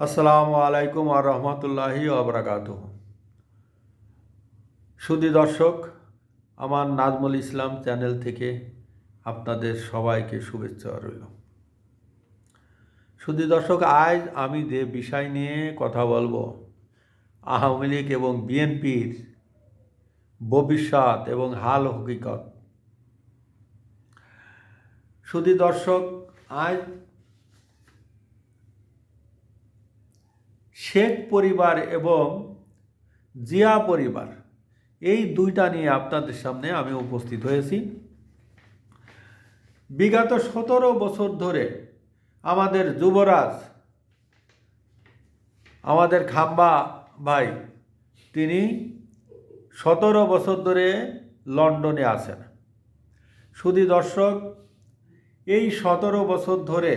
আসসালামু আলাইকুম আর রহমতুল্লাহি ওবরাকাতুহু। সুধী দর্শক, আমার নাজমুল ইসলাম চ্যানেল থেকে আপনাদের সবাইকে শুভেচ্ছা রইল। সুধী দর্শক, আজ আমি যে বিষয় নিয়ে কথা বলবো, আওয়ামী লীগ এবং বিএনপির ভবিষ্যৎ এবং হাল হকিকত। সুধী দর্শক, আজ শেখ পরিবার এবং জিয়া পরিবার, এই দুইটা নিয়ে আপনাদের সামনে আমি উপস্থিত হয়েছি। বিগত 17 বছর ধরে আমাদের যুবরাজ, আমাদের খাম্বা ভাই, তিনি 17 বছর ধরে লন্ডনে আছেন। সুধী দর্শক, এই 17 বছর ধরে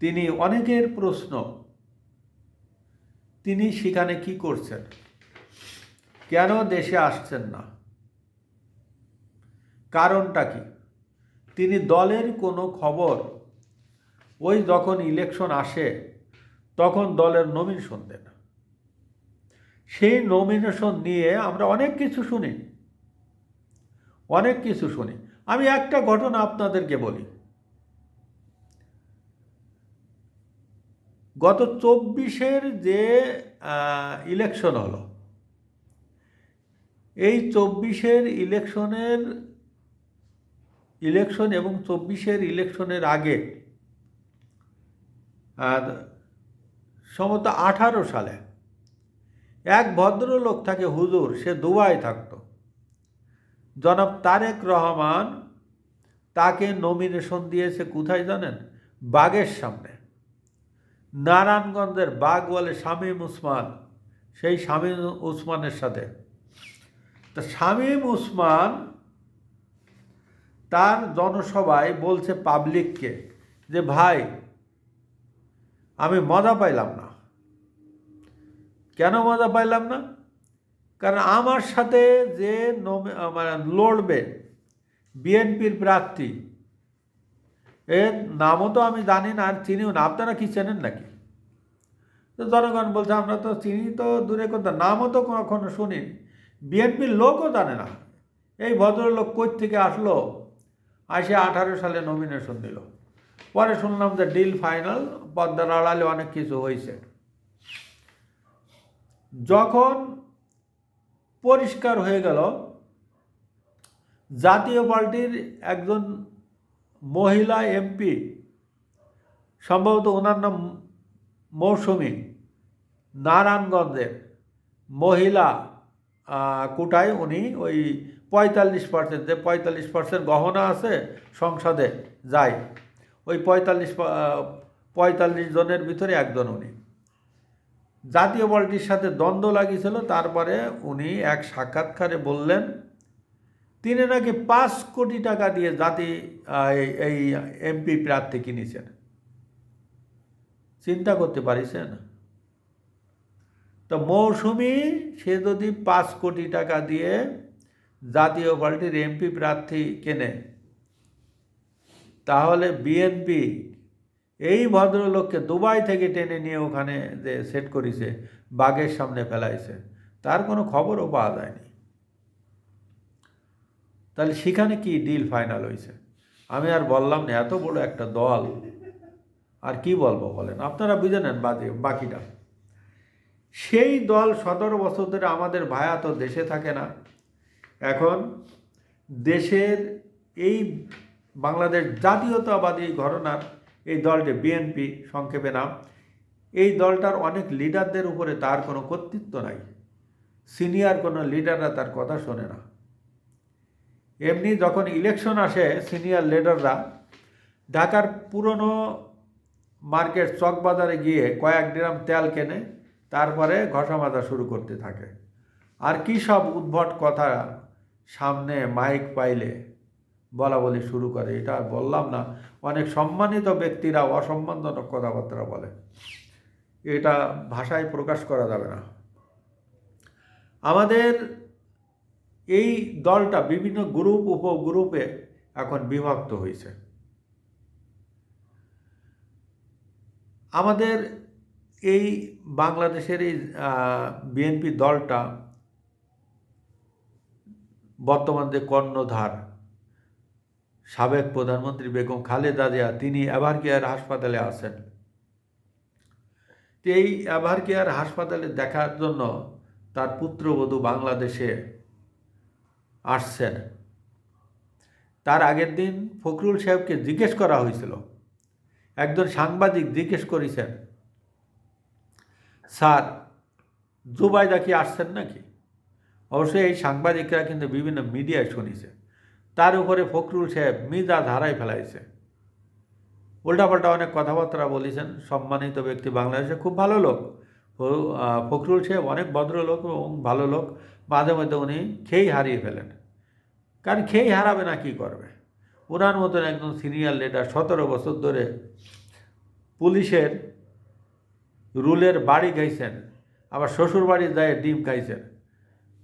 তিনি অনেকের প্রশ্ন, তিনি সেখানে কি করছেন, কেন দেশে আসছেন না, কারণটা কি? তিনি দলের কোনো খবর, ওই যখন ইলেকশন আসে তখন দলের নমিনেশন দেন। সেই নমিনেশন নিয়ে আমরা অনেক কিছু শুনি। আমি একটা ঘটনা আপনাদেরকে বলি। গত 24-এর যে ইলেকশন হলো, এই 24-এর ইলেকশন এবং 24-এর ইলেকশনের আগে সম্ভবত 18 সালে এক ভদ্রলোক থাকে, হুজুর, সে দুবাই থাকতো, জনাব তারেক রহমান তাকে নমিনেশন দিয়েছে কোথায় জানেন? বাগের সামনে, নারায়ণগঞ্জের বাগ বলে শামীম উসমান, সেই শামীম উসমানের সাথে। তা শামীম উসমান তার জনসভায় বলছে পাবলিককে যে, ভাই, আমি মজা পাইলাম না। কেন মজা পাইলাম না? কারণ আমার সাথে যে লড়বে বিএনপির প্রার্থী, এর নামও তো আমি জানি না, আর চিনিও না। আপনারা কি চেনেন নাকি? তো জনগণ বলছে, আমরা তো চিনি তো দূরে কথা, নামও তো কখনো শুনি, বিএনপির লোকও জানে না। এই ভদ্রলোক কই থেকে আসলো, আসে 18 সালে নমিনেশন দিল। পরে শুনলাম যে ডিল ফাইনাল, পদ্মার আড়ালে অনেক কিছু হয়েছে। যখন পরিষ্কার হয়ে গেল জাতীয় পার্টির একজন মহিলা এমপি, সম্ভবত ওনার নাম মৌসুমী, নারায়ণগঞ্জের মহিলা কোটায় উনি ওই 45%, যে 45% গহনা আছে সংসদে যায়, ওই 45 জনের ভিতরে একজন উনি। জাতীয় পার্টির সাথে দ্বন্দ্ব লাগিয়েছিল। তারপরে উনি এক সাক্ষাৎকারে বললেন তিনি নাকি 5 কোটি টাকা দিয়ে এই এমপি প্রার্থী কিনেছেন। চিন্তা করতে পারিছেন? তো মৌসুমী, সে যদি 5 কোটি টাকা দিয়ে জাতীয় পার্টির এমপি প্রার্থী কেনে, তাহলে বিএনপি এই ভদ্রলোককে দুবাই থেকে টেনে নিয়ে ওখানে যে সেট করেছে, বাগের সামনে ফেলাইছে, তার কোনো খবরও পাওয়া যায়নি। তাহলে সেখানে কি ডিল ফাইনাল হয়েছে? আমি আর বললাম না, এত বড় একটা দল, আর কি বলবো বলেন, আপনারা বুঝে নেন বাকিটা। সেই দল 17 বছর ধরে, আমাদের ভায়া তো দেশে থাকে না। এখন দেশের এই বাংলাদেশ জাতীয়তাবাদী ঘরানার এই দলটি বিএনপি, সংক্ষেপে নাম, এই দলটার অনেক লিডারদের উপরে তার কোনো কর্তৃত্ব নাই। সিনিয়র কোনো লিডাররা তার কথা শোনে না। এমনি যখন ইলেকশন আসে, সিনিয়র লিডাররা ঢাকার পুরনো মার্কেট চকবাজারে গিয়ে কয়েক ড্রাম তেল কেনে, তারপরে ঘষা মাজা শুরু করতে থাকে। আর কী সব উদ্ভট কথা সামনে মাইক পাইলে বলা শুরু করে। এটা বললাম না, অনেক সম্মানিত ব্যক্তিরা অসম্মানজনক কথাবার্তা বলে, এটা ভাষায় প্রকাশ করা যাবে না। আমাদের এই দলটা বিভিন্ন গ্রুপ উপগ্রুপে এখন বিভক্ত হয়েছে। আমাদের এই বাংলাদেশের এই বিএনপি দলটা বর্তমান যে কর্ণধার সাবেক প্রধানমন্ত্রী বেগম খালেদা জিয়া, তিনি এভারকেয়ার হাসপাতালে আছেন। এই এভারকেয়ার হাসপাতালে দেখার জন্য তার পুত্রবধূ বাংলাদেশে আসছেন। তার আগের দিন ফখরুল সাহেবকে জিজ্ঞেস করা হয়েছিল, একজন সাংবাদিক জিজ্ঞেস করেছেন, স্যার জুবাইদা কি আসছেন নাকি? অবশ্যই এই সাংবাদিকরা কিন্তু বিভিন্ন মিডিয়ায় শুনেছে। তার উপরে ফখরুল সাহেব মিজাজ হারাই ফেলাইছে, উল্টাপাল্টা অনেক কথাবার্তা বলেছেন। সম্মানিত ব্যক্তি, বাংলাদেশে খুব ভালো লোক ফখরুল সাহেব, অনেক ভদ্রলোক এবং ভালো লোক। মাঝে মধ্যে উনি খেই হারিয়ে ফেলেন, কারণ খেই হারাবে না কি করবে? ওনার মতন একজন সিনিয়র লিডার 17 বছর ধরে পুলিশের রুলের বাড়ি খাইছেন, আবার শ্বশুর বাড়ি যায় ডিম খাইছেন,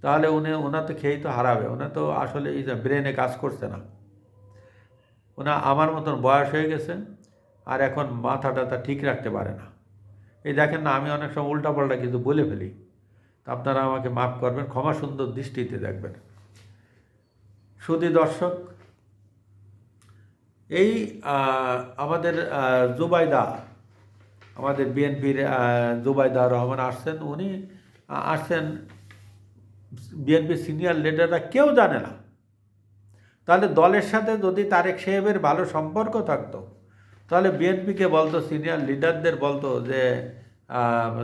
তাহলে ওনার তো খেয়েই তো হারাবে। ওনার তো আসলে এই যে ব্রেনে কাজ করছে না। আমার মতন বয়স হয়ে গেছে, আর এখন মাথাটা ঠিক রাখতে পারে না। এই দেখেন না, আমি অনেক সময় উল্টাপাল্টা কিছু বলে ফেলি, তা আপনারা আমাকে মাফ করবেন, ক্ষমা সুন্দর দৃষ্টিতে দেখবেন। সুধী দর্শক, এই আমাদের জুবাইদা, আমাদের বিএনপির জুবাইদা রহমান আসছেন। উনি আসছেন, বিএনপির সিনিয়র লিডাররা কেউ জানে না। তাহলে দলের সাথে যদি তারেক সাহেবের ভালো সম্পর্ক থাকতো, তাহলে বিএনপিকে বলতো, সিনিয়র লিডারদের বলতো যে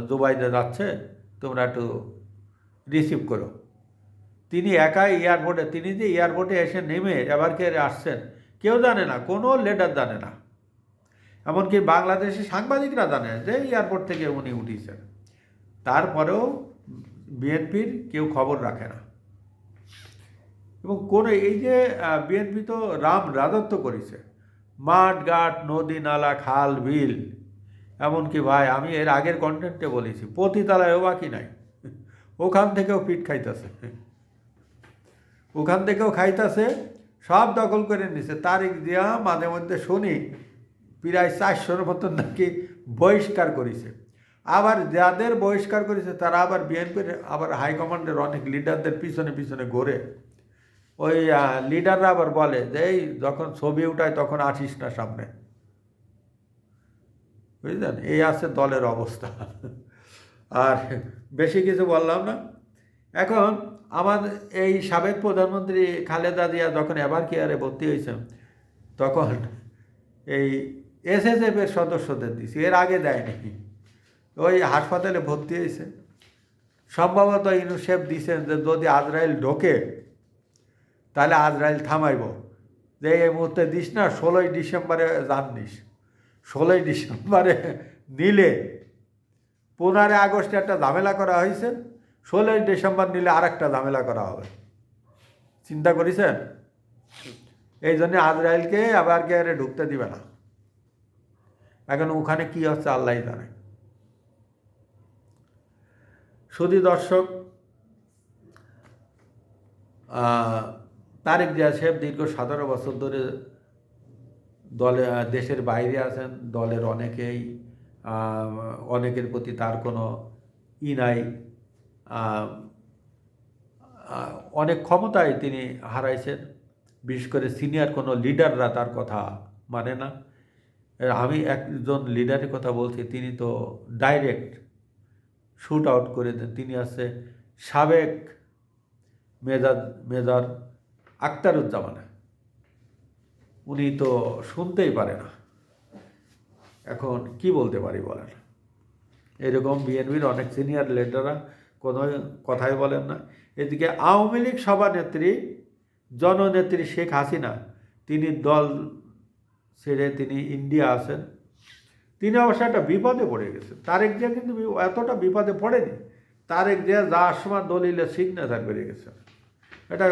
জুবাইদা যাচ্ছে, তোমরা একটু রিসিভ করো। তিনি একাই এয়ারপোর্টে, তিনি যে এয়ারপোর্টে এসে নেমে এভারকেয়ারে আসছেন, কেউ জানে না, কোনো লিডার জানে না। এমনকি বাংলাদেশের সাংবাদিকরা জানে যে এয়ারপোর্ট থেকে উনি উঠিয়েছেন। তারপরেও বিএনপির কেউ খবর রাখে না। এবং কোনো এই যে বিএনপি তো রাম রাজত্ব করেছে, মাঠ ঘাট নদী নালা খাল বিল, এমনকি ভাই আমি এর আগের কন্টেন্টে বলেছি, পতিতালয়ও বাকি নাই, ওখান থেকেও পিঠ খাইতেছে, ওখান থেকেও খাইতেছে, সব দখল করে নিছে। তারিখ দিয়া মাঝে মধ্যে শুনি প্রায় 400-র মতন নাকি বহিষ্কার করেছে। আবার যাদের বহিষ্কার করেছে তারা আবার বিএনপির আবার হাইকমান্ডের অনেক লিডারদের পিছনে পিছনে ঘোরে। ওই লিডাররা আবার বলে যে এই যখন ছবি উঠায় তখন আসিস না সামনে, বুঝলেন? এই আছে দলের অবস্থা। আর বেশি কিছু বললাম না। এখন আমাদের এই সাবেক প্রধানমন্ত্রী খালেদা জিয়া যখন এভারকেয়ারে ভর্তি হয়েছেন, তখন এই এসএসএফের সদস্যদের দিছে, এর আগে দেয়নি। ওই হাসপাতালে ভর্তি হয়েছে, সম্ভবত ইউনিসেফ দিছেন যে যদি আজরাইল ঢোকে তাহলে আজরাইল থামাইব, যে এই মুহূর্তে দিস না, 16ই ডিসেম্বরে জানিস। 16ই ডিসেম্বরে নিলে 15 আগস্টে একটা ঝামেলা করা হয়েছে, 16ই ডিসেম্বর নিলে আর একটা ঝামেলা করা হবে। চিন্তা করেছেন? এই জন্য আজরাইলকে আবার কে ঢুকতে দিবে না। এখন ওখানে কি হচ্ছে আল্লাহ জানে। সুধী দর্শক, তারেক জিয়া সাহেব দীর্ঘ 17 বছর ধরে দেশের বাইরে আছেন। দলের অনেকের প্রতি তার কোনো নাই, অনেক ক্ষমতায় তিনি হারাইছেন। বিশেষ করে সিনিয়র কোনো লিডাররা তার কথা মানে না। আমি একজন লিডারের কথা বলছি, তিনি তো ডাইরেক্ট শুট আউট করে দেন। তিনি আছে সাবেক মেজর আখতারুজ্জামান, উনি তো শুনতেই পারে না। এখন কি বলতে পারি বলেন? এরকম বিএনপির অনেক সিনিয়র লিডাররা কোনো কথাই বলেন না। এদিকে আওয়ামী লীগ সভানেত্রী জননেত্রী শেখ হাসিনা, তিনি দল ছেড়ে তিনি ইন্ডিয়া আছেন। তিনি অবশ্য একটা বিপদে পড়ে গেছেন। তারেক জিয়া কিন্তু এতটা বিপদে পড়েনি। তারেক জিয়া যাওয়ার সময় দলিলে সিগনেচার করে গেছেন, এটা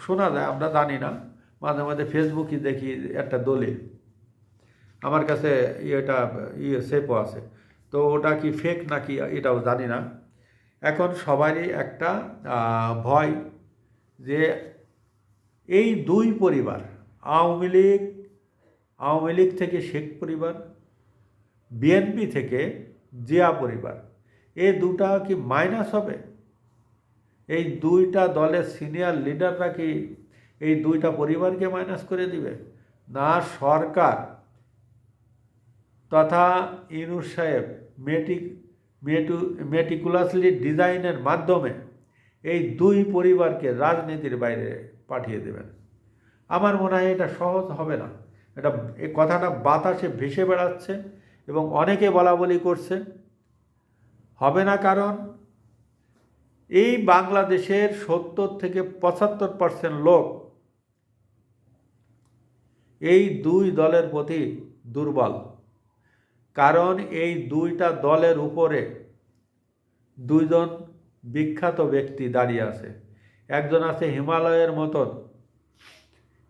শোনা যায়, আমরা জানি না। মাঝে মাঝে ফেসবুকে দেখি একটা দলিল, আমার কাছে এটা সেপও আছে, তো ওটা কি ফেক নাকি এটাও জানি না। এখন সবারই একটা ভয় যে এই দুই পরিবার, আওয়ামী লীগ থেকে শেখ পরিবার, বিএনপি থেকে জিয়া পরিবার, এই দুটা কি মাইনাস হবে? এই দুইটা দলের সিনিয়র লিডাররা কি এই দুইটা পরিবারকে মাইনাস করে দিবে? না, সরকার তথা ইউনূস সাহেব মেটিকুলাসলি ডিজাইনের মাধ্যমে এই দুই পরিবারকে রাজনীতির বাইরে পাঠিয়ে দেবেন। আমার মনে হয় এটা সহজ হবে না। এই কথাটা বাতাসে ভেসে বেড়াচ্ছে এবং অনেকে বলা বলি করছে। হবে না, কারণ এই বাংলাদেশের 70 থেকে 75% লোক এই দুই দলের প্রতি দুর্বল। কারণ এই দুইটা দলের উপরে দুইজন বিখ্যাত ব্যক্তি দাঁড়িয়ে আছে। একজন আছে হিমালয়ের মতন,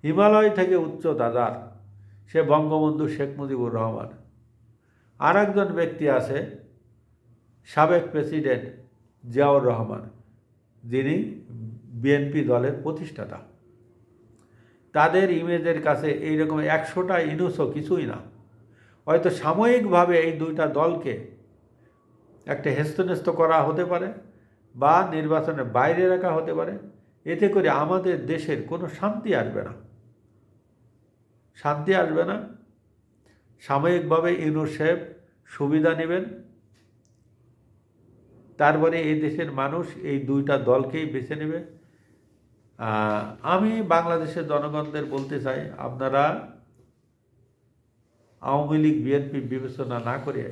হিমালয় থেকে উচ্চতা যার, সে বঙ্গবন্ধু শেখ মুজিবুর রহমান। আর একজন ব্যক্তি আছে সাবেক প্রেসিডেন্ট জিয়াউর রহমান, যিনি বিএনপি দলের প্রতিষ্ঠাতা। তাদের ইমেজের কাছে এইরকম 100টা ইনুসও কিছুই না। হয়তো সাময়িকভাবে এই দুইটা দলকে একটা হেস্তনেস্ত করা হতে পারে বা নির্বাচনের বাইরে রাখা হতে পারে। এতে করে আমাদের দেশের কোনো শান্তি আসবে না, শান্তি আসবে না। সাময়িকভাবে ইউনূস সাহেব সুবিধা নেবেন, তারপরে এই দেশের মানুষ এই দুইটা দলকেই বেছে নেবে। আমি বাংলাদেশের জনগণদের বলতে চাই, আপনারা আওয়ামী লীগ বিএনপি বিবেচনা না করে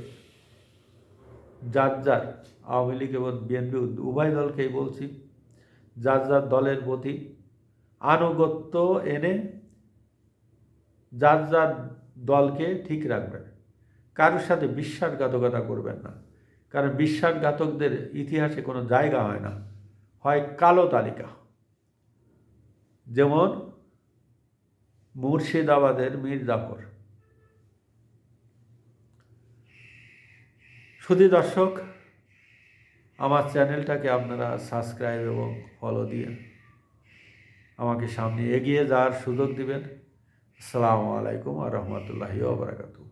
যার যার, আওয়ামী লীগ এবং বিএনপি উভয় দলকেই বলছি, যার যার দলের প্রতি আনুগত্য এনে যার যার দলকে ঠিক রাখবেন। কারোর সাথে বিশ্বাসঘাতকতা করবেন না, কারণ বিশ্বাসঘাতকদের ইতিহাসে কোনো জায়গা হয় না, হয় কালো তালিকা। যেমন মুর্শিদাবাদের মীর জাফর। শুধু দর্শক, আমার চ্যানেলটাকে আপনারা সাবস্ক্রাইব এবং ফলো দিয়ে আমাকে সামনে এগিয়ে যাওয়ার সুযোগ দিবেন। আসসালামু আলাইকুম ওয়া রাহমাতুল্লাহি ওয়া বারাকাতুহু।